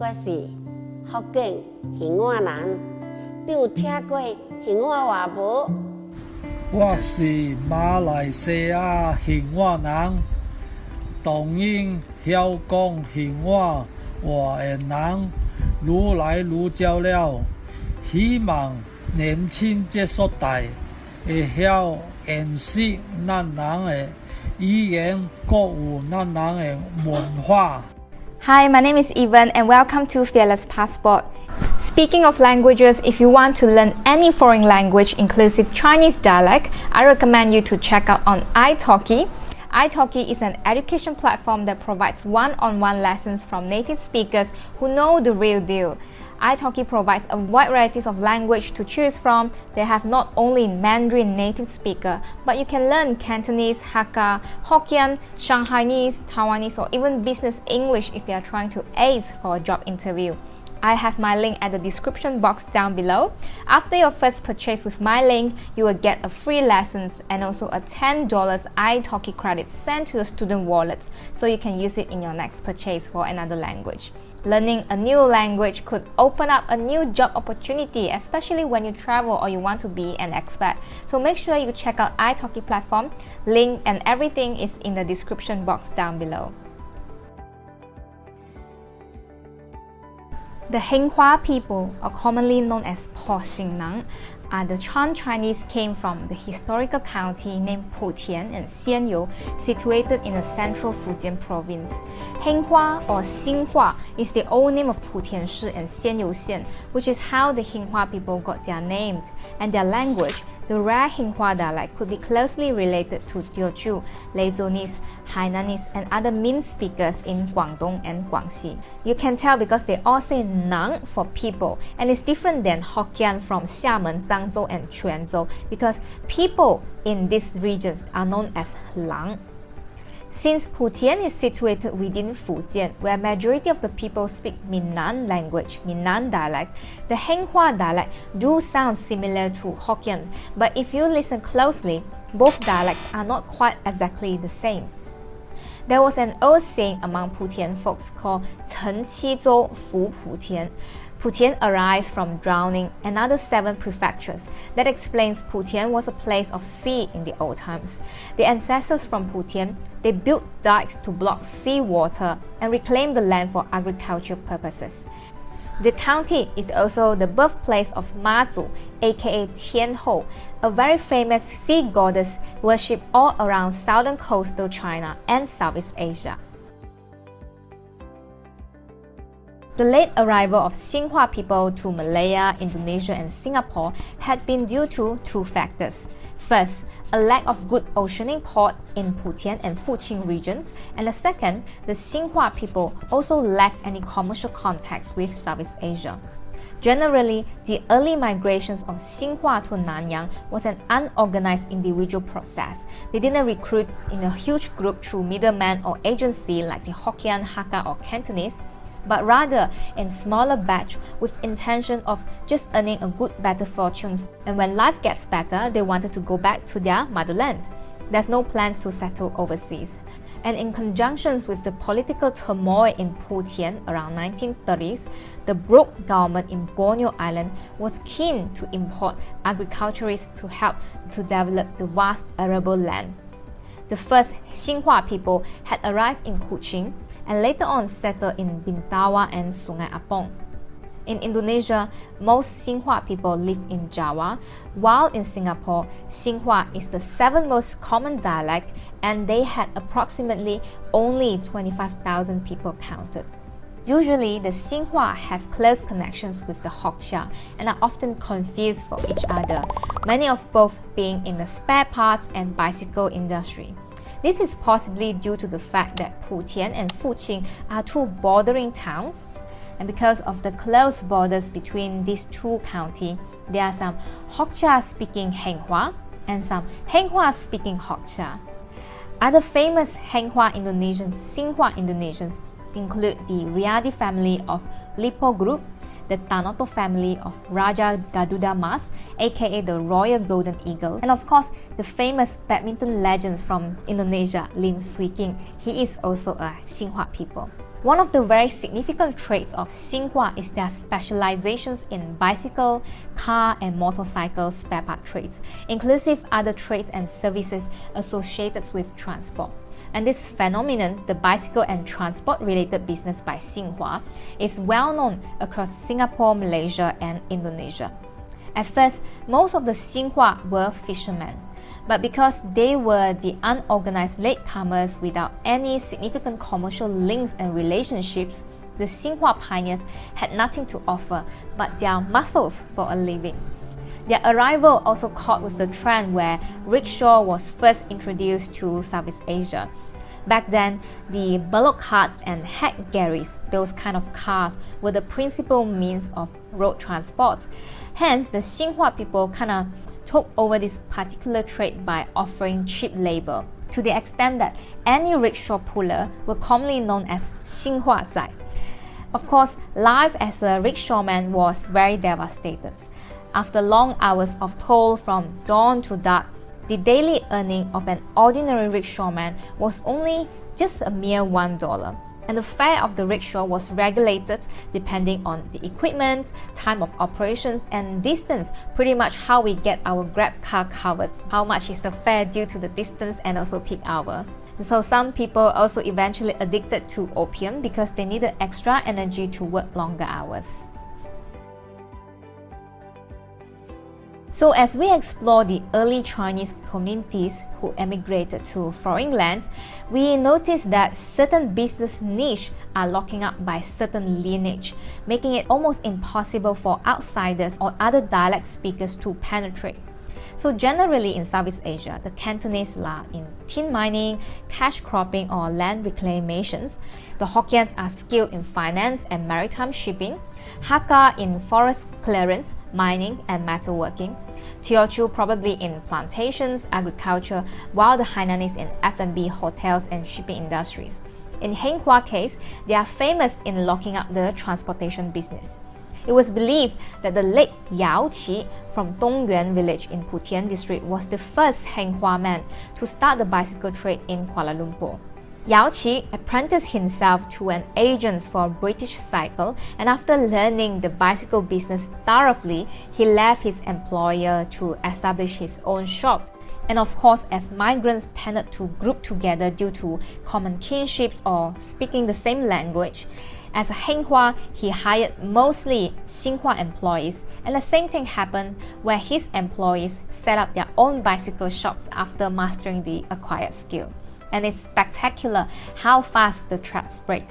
我是福建兴化人，你有听过兴化话无？我是马来西亚兴化人，当然晓讲兴化话的人愈来愈少了，希望年轻这一代会晓认识咱人的语言，还有咱人的文化。Hi, my name is Evan and welcome to Fearless Passport. Speaking of languages, if you want to learn any foreign language, inclusive Chinese dialect, I recommend you to check out on Italki. Italki is an education platform that provides one-on-one lessons from native speakers who know the real deal. Italki provides a wide variety of language to choose from. They have not only Mandarin native speaker, but you can learn Cantonese, Hakka, Hokkien, Shanghainese, Taiwanese, or even business English if you are trying to ace for a job interview. I have my link at the description box down below. After your first purchase with my link, you will get a free lessons and also a $10 Italki credit sent to your student wallets, so you can use it in your next purchase for another language. Learning a new language could open up a new job opportunity, especially when you travel or you want to be an expat. So make sure you check out Italki platform. Link and everything is in the description box down below. The Heng hwa people, or commonly known as Putian, are the Han Chinese came from the historical county named Putian and Xinghua, situated in the central Putian province. Heng hwa or Xinghua is the old name of Putian Shi and Xinghua Xian, which is how the Heng hwa people got their name. And their language, the rare Heng hwa dialect, could be closely related to Teochew, Lezonese, Hainanese, and other Min speakers in Guangdong and Guangxi. You can tell because they all say Nang for people, and it's different than Hokkien from Xiamen, Zhangzhou, and Quanzhou, because people in these regions are known as Lang. Since Putian is situated within Fujian, where majority of the people speak Minnan language, Minnan dialect, the Heng hwa dialect do sound similar to Hokkien, but if you listen closely, both dialects are not quite exactly the same. There was an old saying among Putian folks called 城七州服Putian. Putian arises from drowning another 7 prefectures. That explains Putian was a place of sea in the old times. The ancestors from Putian, they built dikes to block sea water and reclaim the land for agricultural purposes. The county is also the birthplace of Mazu, aka Tianhou, a very famous sea goddess worshipped all around southern coastal China and Southeast Asia. The late arrival of Xinghua people to Malaya, Indonesia, and Singapore had been due to 2 factors. First, a lack of good oceaning port in Putian and Fuqing regions, and the second, the Xinghua people also lacked any commercial contacts with Southeast Asia. Generally, the early migrations of Xinghua to Nanyang was an unorganized individual process. They didn't recruit in a huge group through middlemen or agency like the Hokkien, Hakka, or Cantonese, but rather in smaller batch with intention of just earning a good better fortunes, and when life gets better, they wanted to go back to their motherland. There's no plans to settle overseas. And in conjunction with the political turmoil in Putian around 1930s, the broke government in Borneo Island was keen to import agriculturists to help to develop the vast arable land. The first Xinghua people had arrived in Kuching and later on settled in Bintawa and Sungai Apong. In Indonesia, most Xinghua people live in Java, while in Singapore, Xinghua is the 7th most common dialect, and they had approximately only 25,000 people counted. Usually, the Xinghua have close connections with the Hokkien and are often confused for each other, many of both being in the spare parts and bicycle industry. This is possibly due to the fact that Putian and Fuqing are 2 bordering towns, and because of the close borders between these 2 counties, there are some Hokkien-speaking Heng hwa and some Heng hwa speaking Hokkien. Other famous Heng hwa Indonesians, Xinghua Indonesians, include the Riyadi family of Lipo Group, the Tanoto family of Raja Garuda Mas, aka the Royal Golden Eagle, and of course the famous badminton legends from Indonesia, Lim Swee King. He is also a Xinghua people. One of the very significant traits of Xinghua is their specializations in bicycle, car, and motorcycle spare part trades, inclusive other trades and services associated with transport. And this phenomenon, the bicycle and transport-related business by Xinghua, is well known across Singapore, Malaysia, and Indonesia. At first, most of the Xinghua were fishermen. But because they were the unorganized latecomers without any significant commercial links and relationships, the Xinghua pioneers had nothing to offer but their muscles for a living. Their arrival also caught with the trend where rickshaw was first introduced to Southeast Asia. Back then, the bullock carts and hack gharries, those kind of cars, were the principal means of road transport. Hence, the Xinghua people kind of took over this particular trade by offering cheap labor, to the extent that any rickshaw puller were commonly known as Xinghua zai. Of course, life as a rickshawman was very devastated. After long hours of toil from dawn to dark, the daily earning of an ordinary rickshawman was only just a mere $1. And the fare of the rickshaw was regulated depending on the equipment, time of operations, and distance, pretty much how we get our Grab car covered. How much is the fare due to the distance and also peak hour. So some people also eventually addicted to opium because they needed extra energy to work longer hours. So as we explore the early Chinese communities who emigrated to foreign lands, we notice that certain business niches are locking up by certain lineage, making it almost impossible for outsiders or other dialect speakers to penetrate. So generally in Southeast Asia, the Cantonese are in tin mining, cash cropping or land reclamations. The Hokkiens are skilled in finance and maritime shipping. Hakka in forest clearance, mining and metalworking. Teochew probably in plantations, agriculture, while the Hainanese in F&B, hotels and shipping industries. In Heng hwa case, they are famous in locking up the transportation business. It was believed that the late Yao Qi from Dongyuan village in Putian district was the first Heng hwa man to start the bicycle trade in Kuala Lumpur. Yao Qi apprenticed himself to an agent for British Cycle, and after learning the bicycle business thoroughly, he left his employer to establish his own shop. And of course, as migrants tended to group together due to common kinships or speaking the same language, as a Heng hwa, he hired mostly Xinghua employees, and the same thing happened where his employees set up their own bicycle shops after mastering the acquired skill. And it's spectacular how fast the trade spread.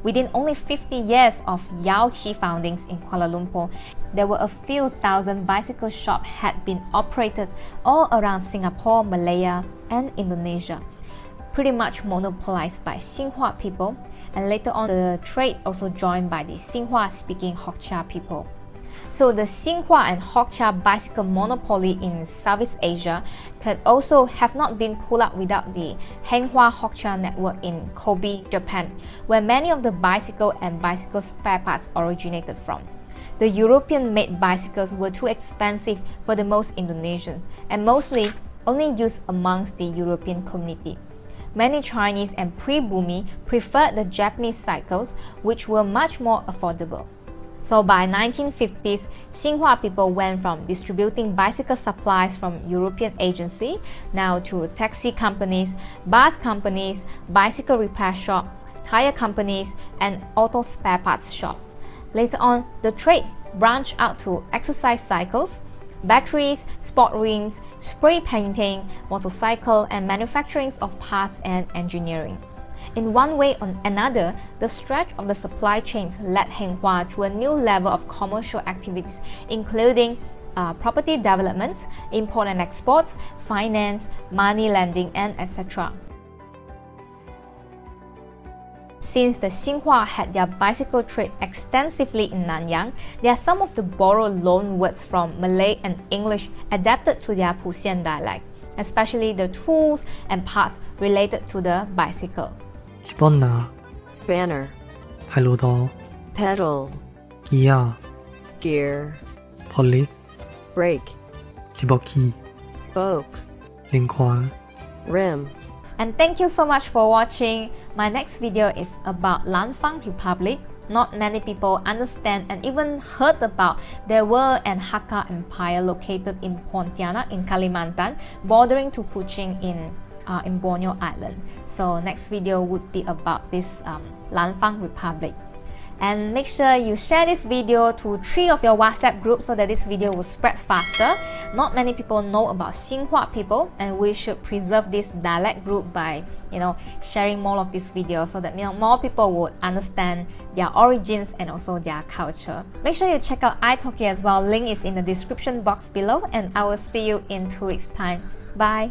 Within only 50 years of Yao Qi foundings in Kuala Lumpur, there were a few thousand bicycle shops had been operated all around Singapore, Malaya, and Indonesia, pretty much monopolized by Xinghua people, and later on the trade also joined by the Xinghua-speaking Hokkien people. So the Xinghua and Hokkien bicycle monopoly in Southeast Asia could also have not been pulled up without the Heng hwa Hokkien network in Kobe, Japan, where many of the bicycle and bicycle spare parts originated from. The European-made bicycles were too expensive for the most Indonesians and mostly only used amongst the European community. Many Chinese and pre-Bumi preferred the Japanese cycles, which were much more affordable. So by 1950s, Xinghua people went from distributing bicycle supplies from European agency now to taxi companies, bus companies, bicycle repair shop, tire companies, and auto spare parts shops. Later on, the trade branched out to exercise cycles, batteries, sport rims, spray painting, motorcycle, and manufacturing of parts and engineering. In one way or another, the stretch of the supply chains led Heng hwa to a new level of commercial activities, including property development, import and export, finance, money lending, and etc. Since the Xinghua had their bicycle trade extensively in Nanyang, there are some of the borrowed loan words from Malay and English adapted to their pu-xian dialect, especially the tools and parts related to the bicycle. Sponna, Spanner, Haludo, pedal, Gia, gear, Polit, brake, Chiboki, spoke, Lingquan. rim. And thank you so much for watching. My next video is about Lanfang Republic. Not many people understand and even heard about. There were an Hakka Empire located in Pontianak in Kalimantan, bordering to Putian in Borneo Island. So next video would be about this Lanfang Republic. And make sure you share this video to 3 of your WhatsApp groups so that this video will spread faster. Not many people know about Xinghua people, and we should preserve this dialect group by sharing more of this video so that more people would understand their origins and also their culture. Make sure you check out Italki as well. Link is in the description box below, and I will see you in 2 weeks time. Bye.